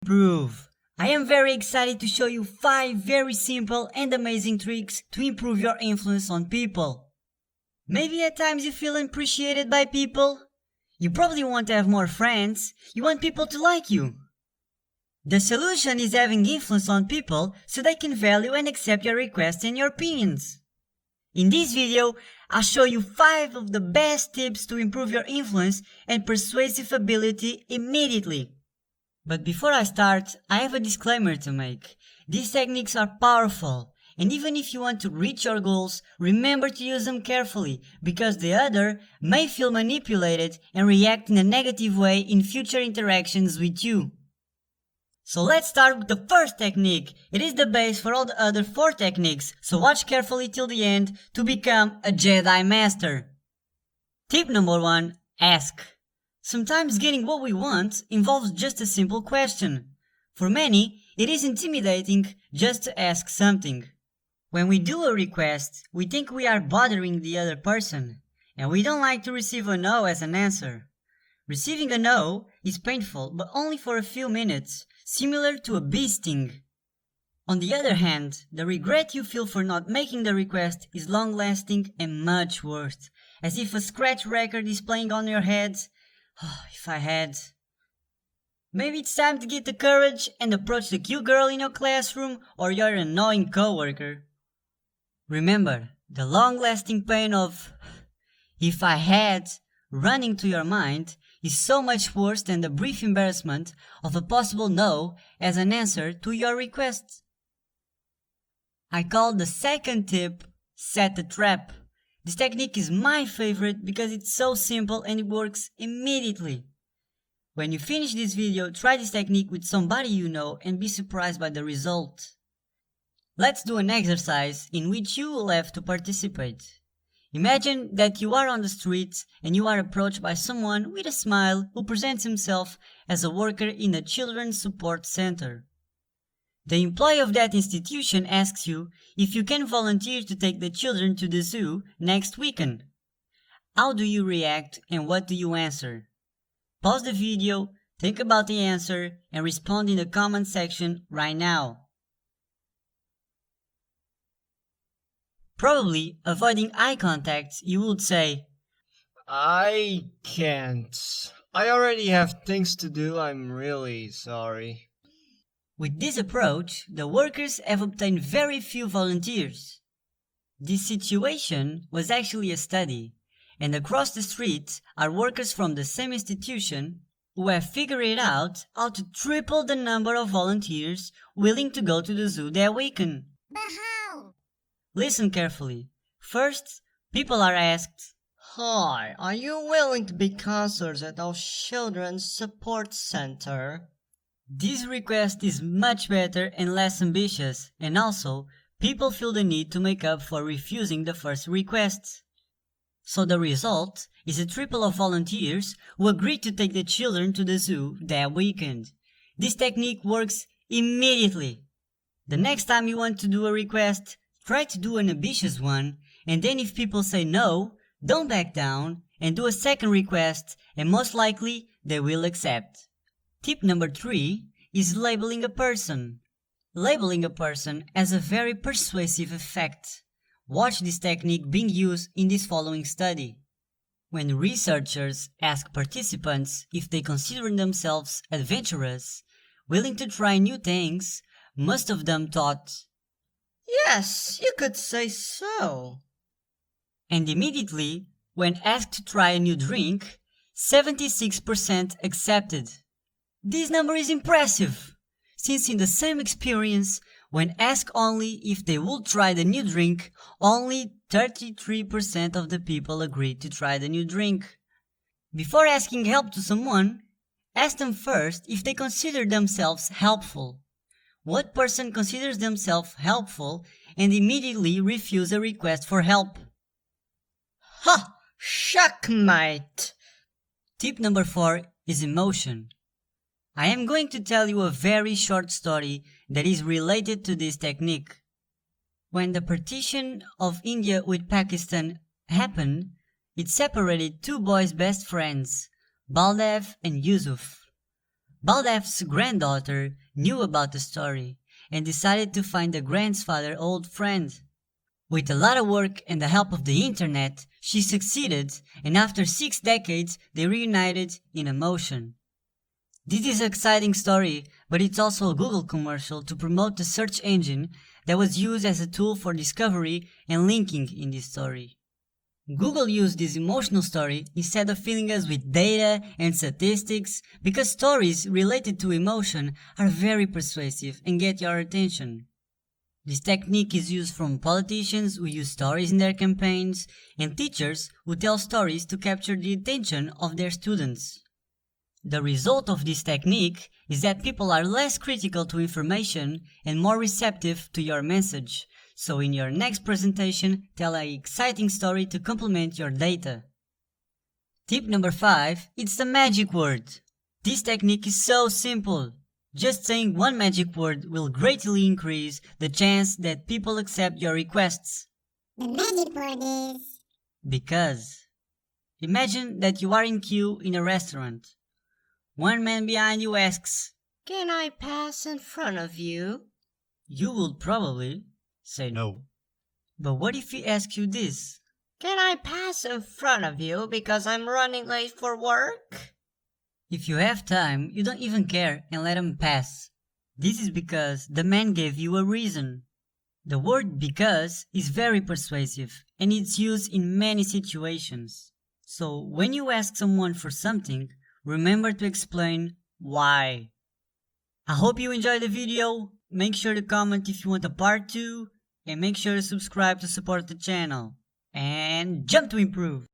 Improve. I am very excited to show you 5 very simple and amazing tricks to improve your influence on people. Maybe at times you feel appreciated by people. You probably want to have more friends. You want people to like you. The solution is having influence on people so they can value and accept your requests and your opinions. In this video, I'll show you 5 of the best tips to improve your influence and persuasive ability immediately. But before I start, I have a disclaimer to make. These techniques are powerful, and even if you want to reach your goals, remember to use them carefully, because the other may feel manipulated and react in a negative way in future interactions with you. So let's start with the first technique. It is the base for all the other 4 techniques, so watch carefully till the end to become a Jedi Master. Tip number 1. Ask. Sometimes getting what we want involves just a simple question. For many, it is intimidating just to ask something. When we do a request, we think we are bothering the other person, and we don't like to receive a no as an answer. Receiving a no is painful, but only for a few minutes, similar to a bee sting. On the other hand, the regret you feel for not making the request is long-lasting and much worse, as if a scratch record is playing on your head. Oh, if I had. Maybe it's time to get the courage and approach the cute girl in your classroom or your annoying coworker. Remember, the long-lasting pain of "if I had" running to your mind is so much worse than the brief embarrassment of a possible no as an answer to your request. I call the second tip set a trap. This technique is my favorite because it's so simple and it works immediately. When you finish this video, try this technique with somebody you know and be surprised by the result. Let's do an exercise in which you will have to participate. Imagine that you are on the street and you are approached by someone with a smile who presents himself as a worker in a children's support center. The employee of that institution asks you if you can volunteer to take the children to the zoo next weekend. How do you react and what do you answer? Pause the video, think about the answer, and respond in the comment section right now. Probably, avoiding eye contact, you would say, I can't. I already have things to do, I'm really sorry. With this approach, the workers have obtained very few volunteers. This situation was actually a study, and across the street are workers from the same institution who have figured out how to triple the number of volunteers willing to go to the zoo that weekend. But how? Listen carefully. First, people are asked, Hi, are you willing to be counselors at our children's support center? This request is much better and less ambitious, and also, people feel the need to make up for refusing the first request. So the result is a triple of volunteers who agreed to take the children to the zoo that weekend. This technique works immediately. The next time you want to do a request, try to do an ambitious one, and then if people say no, don't back down and do a second request, and most likely they will accept. Tip number 3 is labeling a person. Labeling a person has a very persuasive effect. Watch this technique being used in this following study. When researchers ask participants if they consider themselves adventurous, willing to try new things, most of them thought, Yes, you could say so. And immediately, when asked to try a new drink, 76% accepted. This number is impressive, since in the same experience, when asked only if they would try the new drink, only 33% of the people agreed to try the new drink. Before asking help to someone, ask them first if they consider themselves helpful. What person considers themselves helpful and immediately refuse a request for help? Ha! Checkmate! Tip number 4 is emotion. I am going to tell you a very short story that is related to this technique. When the partition of India with Pakistan happened, it separated 2 boys' best friends, Baldev and Yusuf. Baldeff's granddaughter knew about the story and decided to find the grandfather's old friend. With a lot of work and the help of the internet, she succeeded, and after 6 decades, they reunited in emotion. This is an exciting story, but it's also a Google commercial to promote the search engine that was used as a tool for discovery and linking in this story. Google used this emotional story instead of filling us with data and statistics because stories related to emotion are very persuasive and get your attention. This technique is used from politicians who use stories in their campaigns and teachers who tell stories to capture the attention of their students. The result of this technique is that people are less critical to information and more receptive to your message. So in your next presentation, tell an exciting story to complement your data. Tip number 5, it's the magic word. This technique is so simple. Just saying one magic word will greatly increase the chance that people accept your requests. The magic word is Because. Imagine that you are in queue in a restaurant. One man behind you asks, "Can I pass in front of you?" You would probably say no. But what if he asks you this? "Can I pass in front of you because I'm running late for work?" If you have time, you don't even care and let him pass. This is because the man gave you a reason. The word because is very persuasive and it's used in many situations. So when you ask someone for something, remember to explain why. I hope you enjoyed the video. Make sure to comment if you want a part 2 and make sure to subscribe to support the channel. And jump to improve!